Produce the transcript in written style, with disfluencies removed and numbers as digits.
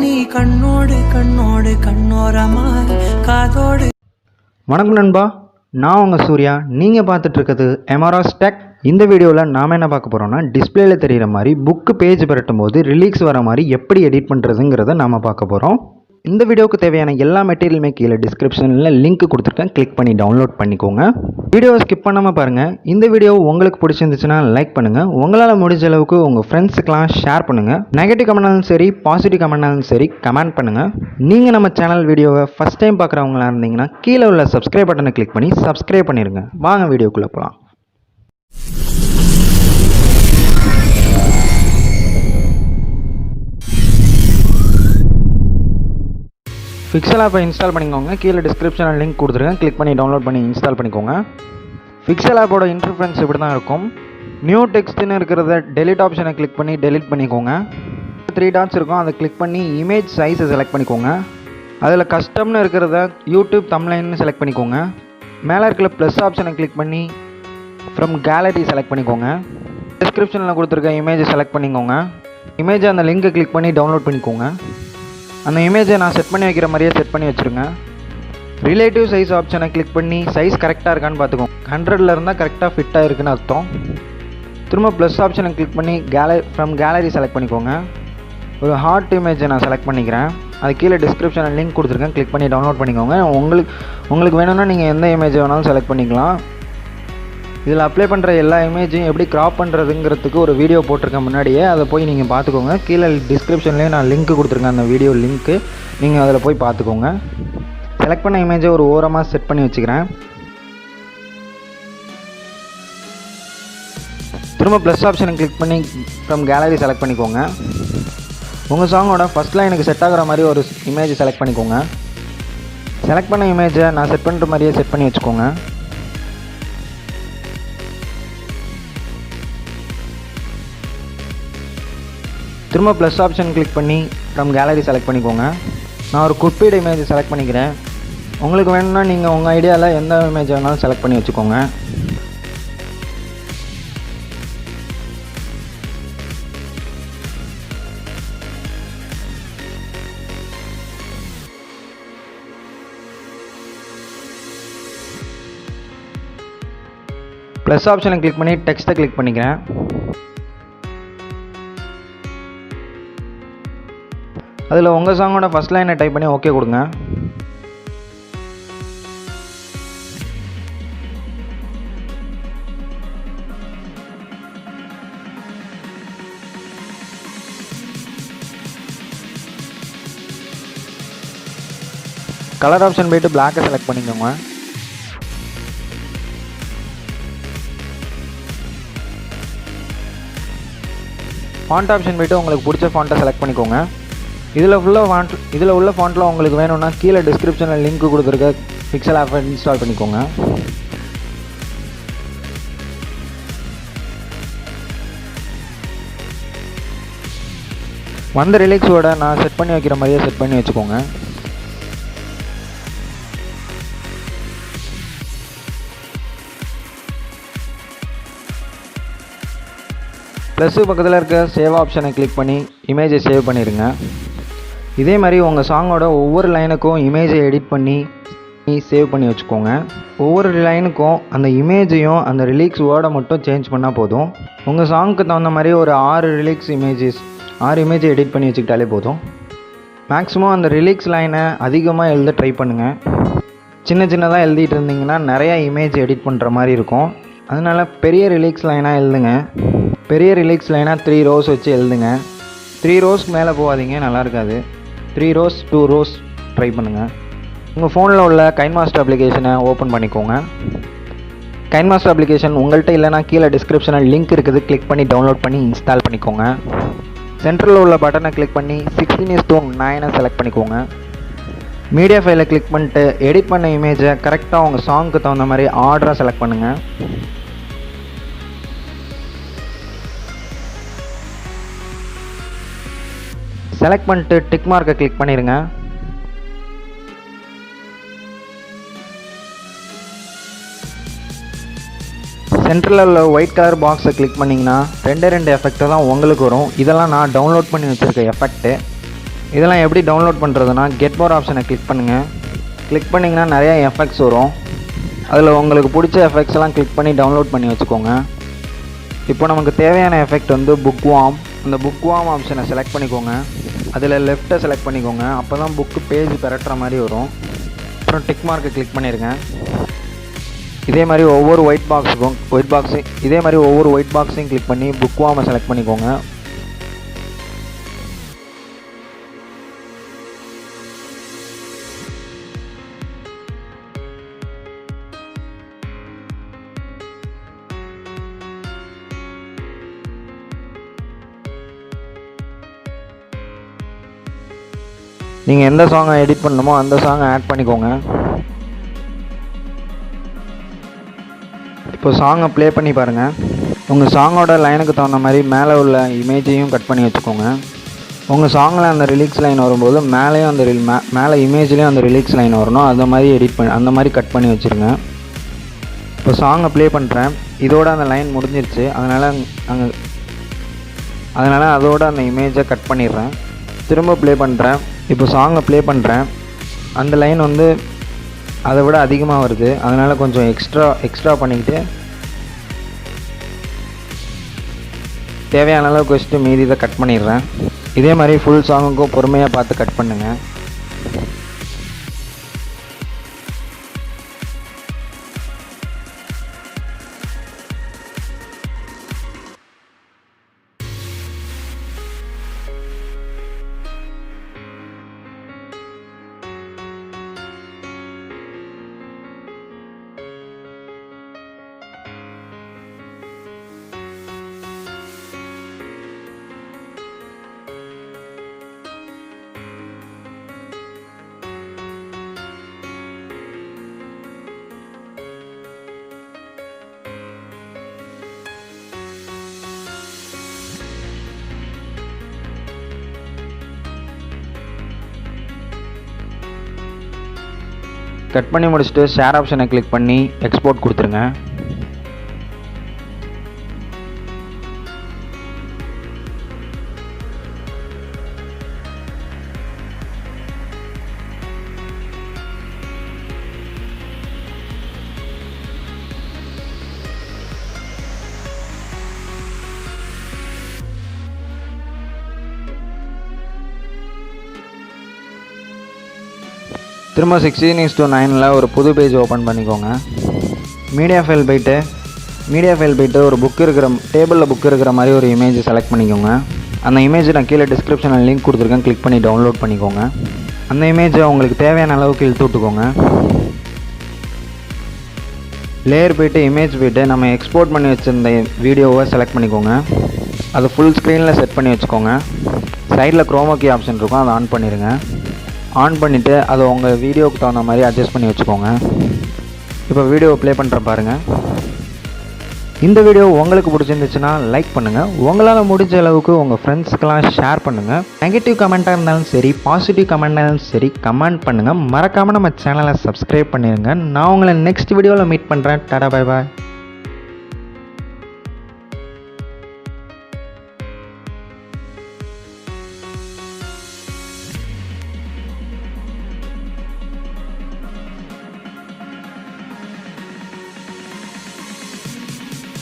நீ கண்ணோடு கண்ணோடு கண்ணோரமாய் காதோடு. வணக்கம் நண்பா, நான் உங்கள் சூர்யா. நீங்கள் பார்த்துட்டு இருக்கிறது எம்ஆர்எஸ் டெக். இந்த வீடியோவில் நாம் என்ன பார்க்க போகிறோம்னா, டிஸ்பிளேல தெரிகிற மாதிரி புக்கு பேஜ் பரட்டும் போது ரிலீக்ஸ் வர மாதிரி எப்படி எடிட் பண்ணுறதுங்கிறத நாம் பார்க்க போகிறோம். இந்த வீடியோவுக்கு தேவையான எல்லா மெட்டீரியலுமே கீழே டிஸ்கிரிப்ஷனில் லிங்க் கொடுத்துருக்கேன், கிளிக் பண்ணி டவுன்லோட் பண்ணிக்கோங்க. வீடியோவை ஸ்கிப் பண்ணாமல் பாருங்கள். இந்த வீடியோ உங்களுக்கு பிடிச்சிருந்துச்சுன்னா லைக் பண்ணுங்கள். உங்களால் முடிஞ்ச அளவுக்கு உங்கள் ஃப்ரெண்ட்ஸுக்கெலாம் ஷேர் பண்ணுங்கள். நெகட்டிவ் கமெண்ட்னாலும் சரி, பாசிட்டிவ் கமெண்ட்னாலும் சரி கமெண்ட் பண்ணுங்கள். நீங்கள் நம்ம சேனல் வீடியோவை ஃபஸ்ட் டைம் பார்க்குறவங்களா இருந்தீங்கன்னா கீழே உள்ள சப்ஸ்கிரைப் பட்டனை கிளிக் பண்ணி சப்ஸ்கிரைப் பண்ணிடுங்க. வாங்க வீடியோக்குள்ளே போகலாம். பிக்சல் ஆப்பை இன்ஸ்டால் பண்ணிக்கோங்க. கீழே டிஸ்கிரிப்ஷனில் லிங்க் கொடுத்துருக்கேன், கிளிக் பண்ணி டவுன்லோட் பண்ணி இன்ஸ்டால் பண்ணிக்கோங்க. பிக்சல் ஆப்போட இன்டர்ஃபேஸ் இப்படி தான் இருக்கும். நியூ டெக்ஸ்ட்னு இருக்கிறத டெலிட் ஆப்ஷனை கிளிக் பண்ணி டெலிட் பண்ணிக்கோங்க. 3 டாட்ஸ் இருக்கும், அதை கிளிக் பண்ணி இமேஜ் சைஸை செலக்ட் பண்ணிக்கோங்க. அதில் கஸ்டம்னு இருக்கிறத யூடியூப் தம்ப்லைன்னு செலக்ட் பண்ணிக்கோங்க. மேலே இருக்கிற ப்ளஸ் ஆப்ஷனை கிளிக் பண்ணி ஃப்ரம் கேலரி செலக்ட் பண்ணிக்கோங்க. டிஸ்கிரிப்ஷனில் கொடுத்துருக்க இமேஜை செலக்ட் பண்ணிக்கோங்க. இமேஜை அந்த லிங்கை கிளிக் பண்ணி டவுன்லோட் பண்ணிக்கோங்க. அந்த இமேஜை நான் செட் பண்ணி வைக்கிற மாதிரியே செட் பண்ணி வச்சுருங்க. ரிலேட்டிவ் சைஸ் ஆப்ஷனை கிளிக் பண்ணி சைஸ் கரெக்டாக இருக்கான்னு பார்த்துக்கோங்க. 100ல் இருந்தால் கரெக்டாக ஃபிட்டாக இருக்குன்னு அர்த்தம். திரும்ப ப்ளஸ் ஆப்ஷனை கிளிக் பண்ணி ஃப்ரம் கேலரி செலக்ட் பண்ணிக்கோங்க. ஒரு ஹார்ட் இமேஜை நான் செலக்ட் பண்ணிக்கிறேன். அது கீழே டிஸ்கிரிப்ஷனில் லிங்க் கொடுத்துருக்கேன், கிளிக் பண்ணி டவுன்லோட் பண்ணிக்கோங்க. உங்களுக்கு வேணும்னா நீங்கள் எந்த இமேஜ் வேணாலும் செலக்ட் பண்ணிக்கலாம். இதில் அப்ளை பண்ணுற எல்லா இமேஜையும் எப்படி க்ராப் பண்ணுறதுங்கிறதுக்கு ஒரு வீடியோ போட்டிருக்கேன் முன்னாடியே, அதை போய் நீங்கள் பார்த்துக்கோங்க. கீழே டிஸ்கிரிப்ஷன்லேயே நான் லிங்க் கொடுத்துருக்கேன், அந்த வீடியோ லிங்க்கு. நீங்கள் அதில் போய் பார்த்துக்கோங்க. செலக்ட் பண்ண இமேஜை ஒரு ஓரமாக செட் பண்ணி வச்சுக்கிறேன். திரும்ப ப்ளஸ் ஆப்ஷனை கிளிக் பண்ணி ஃப்ரம் கேலரி செலக்ட் பண்ணிக்கோங்க. உங்கள் சாங்கோட ஃபஸ்ட் லைனுக்கு செட் ஆகிற மாதிரி ஒரு இமேஜை செலக்ட் பண்ணிக்கோங்க. செலக்ட் பண்ண இமேஜை நான் செட் பண்ணுற மாதிரியே செட் பண்ணி வச்சுக்கோங்க. திரும்ப ப்ளஸ் ஆப்ஷன் கிளிக் பண்ணி ஃப்ரம் கேலரி செலக்ட் பண்ணிக்கோங்க. நான் ஒரு குப்பீடு இமேஜ் செலக்ட் பண்ணிக்கிறேன். உங்களுக்கு வேணும்னா நீங்கள் உங்கள் ஐடியாவில் எந்த இமேஜ் வேணாலும் செலக்ட் பண்ணி வச்சுக்கோங்க. ப்ளஸ் ஆப்ஷனை கிளிக் பண்ணி டெக்ஸ்ட்டை கிளிக் பண்ணிக்கிறேன். அதில் உங்கள் சாங்கோட ஃபஸ்ட் லைனை டைப் பண்ணி ஓகே கொடுங்க. கலர் ஆப்ஷன் போய்ட்டு பிளாக்கை செலக்ட் பண்ணிக்கோங்க. ஃபாண்ட் ஆப்ஷன் போய்ட்டு உங்களுக்கு பிடிச்ச ஃபாண்ட்டை செலக்ட் பண்ணிக்கோங்க. இதில் உள்ள ஃபாண்ட்டில் உங்களுக்கு வேணும்னா கீழே டிஸ்கிரிப்ஷனில் லிங்க் கொடுத்துருக்க பிக்சல் ஆப்பை இன்ஸ்டால் பண்ணிக்கோங்க. வந்த ரிலீக்ஸோட நான் செட் பண்ணி வைக்கிற மாதிரியே செட் பண்ணி வச்சுக்கோங்க. ப்ளஸ்ஸு பக்கத்தில் இருக்க சேவ் ஆப்ஷனை கிளிக் பண்ணி இமேஜை சேவ் பண்ணிடுங்க. இதே மாதிரி உங்கள் சாங்கோட ஒவ்வொரு லைனுக்கும் இமேஜை எடிட் பண்ணி சேவ் பண்ணி வச்சுக்கோங்க. ஒவ்வொரு லைனுக்கும் அந்த இமேஜையும் அந்த ரிலீக்ஸ் வேர்டை மட்டும் சேஞ்ச் பண்ணால் போதும். உங்கள் சாங்க்கு தகுந்த மாதிரி ஒரு 6 இமேஜை எடிட் பண்ணி வச்சுக்கிட்டாலே போதும். மேக்ஸிமம் அந்த ரிலீக்ஸ் லைனை அதிகமாக எழுத ட்ரை பண்ணுங்கள். சின்னதாக எழுதிட்டு இருந்தீங்கன்னா நிறையா இமேஜ் எடிட் பண்ணுற மாதிரி இருக்கும். அதனால் பெரிய ரிலீக்ஸ் லைனாக எழுதுங்க. பெரிய ரிலீக்ஸ் லைனாக 3 rows வச்சு எழுதுங்க. 3 rowஸ்க்கு மேலே போகாதீங்க, நல்லா இருக்காது. 3 rows 2 rows ட்ரை பண்ணுங்கள். உங்கள் ஃபோனில் உள்ள கைன்மாஸ்டர் அப்ளிகேஷனை ஓப்பன் பண்ணிக்கோங்க. கைன்மாஸ்டர் அப்ளிகேஷன் உங்கள்கிட்ட இல்லைனா கீழே டிஸ்கிரிப்ஷனில் லிங்க் இருக்குது, கிளிக் பண்ணி டவுன்லோட் பண்ணி இன்ஸ்டால் பண்ணிக்கோங்க. சென்டரில் உள்ள பட்டனை கிளிக் பண்ணி 16:9 செலக்ட் பண்ணிக்கோங்க. மீடியா ஃபைலை கிளிக் பண்ணிட்டு எடிட் பண்ண இமேஜை கரெக்டாக உங்கள் சாங்க்கு தகுந்த மாதிரி ஆர்டராக செலக்ட் பண்ணுங்கள். செலக்ட் பண்ணிட்டு டிக் மார்க்கை கிளிக் பண்ணிடுங்க. சென்டரில் உள்ள ஒயிட் கலர் பாக்ஸை கிளிக் பண்ணிங்கன்னா 2 எஃபெக்ட் தான் உங்களுக்கு வரும். இதெல்லாம் நான் டவுன்லோட் பண்ணி வச்சுருக்க எஃபெக்ட்டு. இதெல்லாம் எப்படி டவுன்லோட் பண்ணுறதுனா கெட் மோர் ஆப்ஷனை கிளிக் பண்ணுங்கள். கிளிக் பண்ணிங்கன்னா நிறையா எஃபெக்ட்ஸ் வரும். அதில் உங்களுக்கு பிடிச்ச எஃபெக்ட்ஸ் எல்லாம் கிளிக் பண்ணி டவுன்லோட் பண்ணி வச்சுக்கோங்க. இப்போ நமக்கு தேவையான எஃபெக்ட் வந்து புக் வார்ம். அந்த புக் வார்ம் ஆப்ஷனை செலக்ட் பண்ணிக்கோங்க. அதில் லெஃப்ட்டை செலக்ட் பண்ணிக்கோங்க. அப்போ தான் புக்கு பேஜ் பெரட்டுற மாதிரி வரும். அப்புறம் டிக் மார்க்கை கிளிக் பண்ணிடுங்க. இதே மாதிரி ஒவ்வொரு ஒயிட் பாக்ஸையும் கிளிக் பண்ணி புக் வார்மை செலக்ட் பண்ணிக்கோங்க. நீங்கள் எந்த சாங்கை எடிட் பண்ணணுமோ அந்த சாங்கை ஆட் பண்ணிக்கோங்க. இப்போ சாங்கை ப்ளே பண்ணி பாருங்கள். உங்கள் சாங்கோட லைனுக்கு தகுந்த மாதிரி மேலே உள்ள இமேஜையும் கட் பண்ணி வச்சுக்கோங்க. உங்கள் சாங்கில் அந்த ரிலீக்ஸ் லைன் வரும்போது மேலேயும் மேலே இமேஜ்லேயும் அந்த ரிலீக்ஸ் லைன் வரணும். அந்த மாதிரி கட் பண்ணி வச்சுருங்க. இப்போ சாங்கை ப்ளே பண்ணுறேன். இதோட அந்த லைன் முடிஞ்சிருச்சு. அதனால் அதோட அந்த இமேஜை கட் பண்ணிடுறேன். திரும்ப ப்ளே பண்ணுறேன். இப்போ சாங்கை ப்ளே பண்ணுறேன். அந்த லைன் வந்து அதை விட அதிகமாக வருது. அதனால் கொஞ்சம் எக்ஸ்ட்ரா பண்ணிக்கிட்டு தேவையான அளவுக்கு வச்சுட்டு மீதி இதை கட் பண்ணிடுறேன். இதே மாதிரி ஃபுல் சாங்குக்கும் பொறுமையாக பார்த்து கட் பண்ணுங்கள். கட் பண்ணி முடிச்சுட்டு ஷேர் ஆப்ஷனை கிளிக் பண்ணி எக்ஸ்போர்ட் கொடுத்துருங்க. திரும்ப 16:9 ஒரு புது பேஜ் ஓப்பன் பண்ணிக்கோங்க. மீடியா ஃபைல் போய்ட்டு ஒரு டேபிளில் புக் இருக்கிற மாதிரி ஒரு இமேஜ் செலக்ட் பண்ணிக்கோங்க. அந்த இமேஜ் நான் கீழே டிஸ்கிரிப்ஷனில் லிங்க் கொடுத்துருக்கேன். கிளிக் பண்ணி டவுன்லோட் பண்ணிக்கோங்க. அந்த இமேஜை உங்களுக்கு தேவையான அளவுக்கு இழுத்து விட்டுக்கோங்க. லேயர் போய்ட்டு நம்ம எக்ஸ்போர்ட் பண்ணி வச்சுருந்த வீடியோவை செலக்ட் பண்ணிக்கோங்க. அதை ஃபுல் ஸ்க்ரீனில் செட் பண்ணி வச்சுக்கோங்க. சைடில் குரோமா கீ ஆப்ஷன் இருக்கும். அதை ஆன் பண்ணிடுங்க. ஆன் பண்ணிவிட்டு அதை உங்கள் வீடியோவுக்கு தகுந்த மாதிரி அட்ஜஸ்ட் பண்ணி வச்சுக்கோங்க. இப்போ வீடியோவை ப்ளே பண்ணுறேன் பாருங்கள். இந்த வீடியோ உங்களுக்கு பிடிச்சிருந்துச்சுன்னா லைக் பண்ணுங்கள். உங்களால் முடிஞ்ச அளவுக்கு உங்கள் ஃப்ரெண்ட்ஸ்க்கெலாம் ஷேர் பண்ணுங்கள். நெகட்டிவ் கமெண்ட்டாக இருந்தாலும் சரி, பாசிட்டிவ் கமெண்ட்டாக இருந்தாலும் சரி, கமெண்ட் பண்ணுங்கள். மறக்காமல் நம்ம சேனலை சப்ஸ்கிரைப் பண்ணிடுங்க. நான் உங்களை நெக்ஸ்ட் வீடியோவில் மீட் பண்ணுறேன். Tata, bye bye.